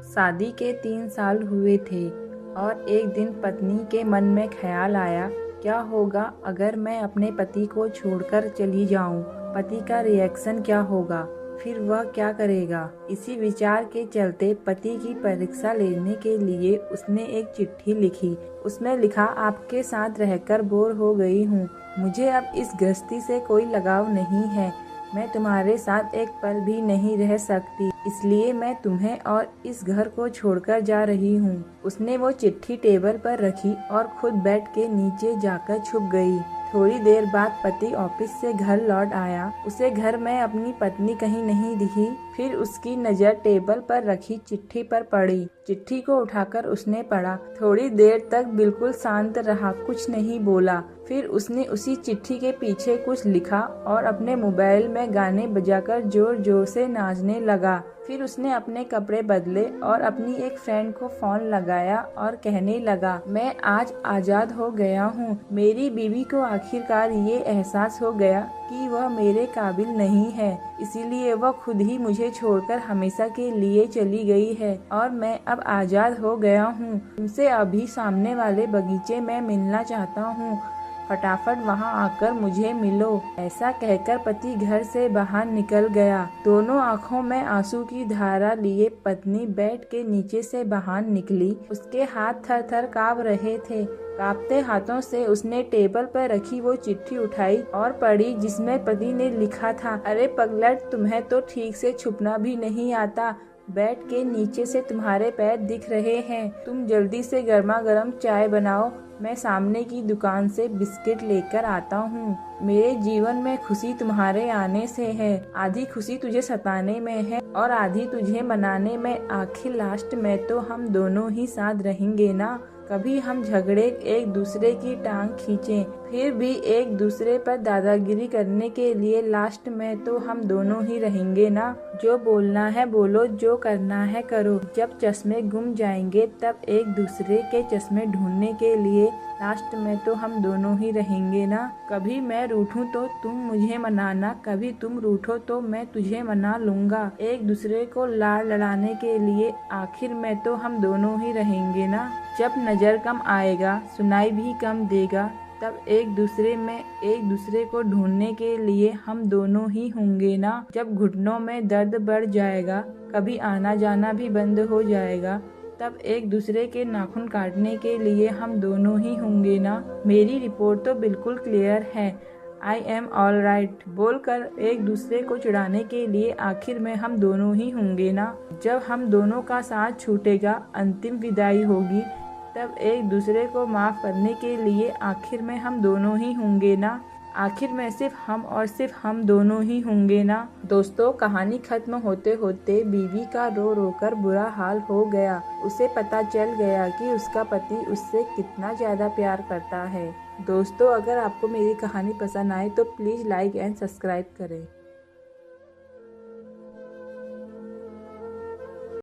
शादी के 3 साल हुए थे और एक दिन पत्नी के मन में ख्याल आया, क्या होगा अगर मैं अपने पति को छोड़कर चली जाऊं? पति का रिएक्शन क्या होगा? फिर वह क्या करेगा? इसी विचार के चलते पति की परीक्षा लेने के लिए उसने एक चिट्ठी लिखी। उसमें लिखा, आपके साथ रहकर बोर हो गई हूँ। मुझे अब इस गृहस्थी से कोई लगाव नहीं है। मैं तुम्हारे साथ एक पल भी नहीं रह सकती, इसलिए मैं तुम्हें और इस घर को छोड़कर जा रही हूँ। उसने वो चिट्ठी टेबल पर रखी और खुद बेड के नीचे जाकर छुप गई। थोड़ी देर बाद पति ऑफिस से घर लौट आया। उसे घर में अपनी पत्नी कहीं नहीं दिखी। फिर उसकी नज़र टेबल पर रखी चिट्ठी पर पड़ी। चिट्ठी को उठाकर उसने पढ़ा। थोड़ी देर तक बिल्कुल शांत रहा, कुछ नहीं बोला। फिर उसने उसी चिट्ठी के पीछे कुछ लिखा और अपने मोबाइल में गाने बजाकर जोर जोर से नाचने लगा। फिर उसने अपने कपड़े बदले और अपनी एक फ्रेंड को फोन लगाया और कहने लगा, मैं आज आज़ाद हो गया हूँ। मेरी बीवी को आखिरकार ये एहसास हो गया कि वह मेरे काबिल नहीं है, इसीलिए वह खुद ही मुझे छोड़कर हमेशा के लिए चली गई है और मैं अब आज़ाद हो गया हूँ। तुमसे अभी सामने वाले बगीचे में मिलना चाहता हूँ, फटाफट वहां आकर मुझे मिलो। ऐसा कहकर पति घर से बाहर निकल गया। दोनों आंखों में आंसू की धारा लिए पत्नी बेड के नीचे से बाहर निकली। उसके हाथ थर थर कांप रहे थे। कांपते हाथों से उसने टेबल पर रखी वो चिट्ठी उठाई और पढ़ी, जिसमें पति ने लिखा था, अरे पगलट, तुम्हें तो ठीक से छुपना भी नहीं आता। बेड के नीचे से तुम्हारे पैर दिख रहे हैं। तुम जल्दी से गर्मा गर्म चाय बनाओ, मैं सामने की दुकान से बिस्किट लेकर आता हूँ। मेरे जीवन में खुशी तुम्हारे आने से है। आधी खुशी तुझे सताने में है और आधी तुझे मनाने में। आखिर लास्ट में तो हम दोनों ही साथ रहेंगे ना। कभी हम झगड़े, एक दूसरे की टांग खींचे, फिर भी एक दूसरे पर दादागिरी करने के लिए लास्ट में तो हम दोनों ही रहेंगे ना। जो बोलना है बोलो, जो करना है करो। जब चश्मे गुम जाएंगे तब एक दूसरे के चश्मे ढूंढने के लिए लास्ट में तो हम दोनों ही रहेंगे ना। कभी मैं रूठूं तो तुम मुझे मनाना, कभी तुम रूठो तो मैं तुझे मना लूंगा। एक दूसरे को लाड़ लड़ाने के लिए आखिर में तो हम दोनों ही रहेंगे ना। जब नजर कम आएगा, सुनाई भी कम देगा, तब एक दूसरे को ढूंढने के लिए हम दोनों ही होंगे ना। जब घुटनों में दर्द बढ़ जाएगा, कभी आना जाना भी बंद हो जाएगा, तब एक दूसरे के नाखून काटने के लिए हम दोनों ही होंगे ना। मेरी रिपोर्ट तो बिल्कुल क्लियर है, आई एम ऑल राइट बोलकर एक दूसरे को चिढ़ाने के लिए आखिर में हम दोनों ही होंगे ना। जब हम दोनों का साथ छूटेगा, अंतिम विदाई होगी, तब एक दूसरे को माफ करने के लिए आखिर में हम दोनों ही होंगे ना। आखिर में सिर्फ हम और सिर्फ हम दोनों ही होंगे ना। दोस्तों, कहानी खत्म होते होते बीवी का रो रो कर बुरा हाल हो गया। उसे पता चल गया कि उसका पति उससे कितना ज्यादा प्यार करता है। दोस्तों, अगर आपको मेरी कहानी पसंद आए तो प्लीज लाइक एंड सब्सक्राइब करें।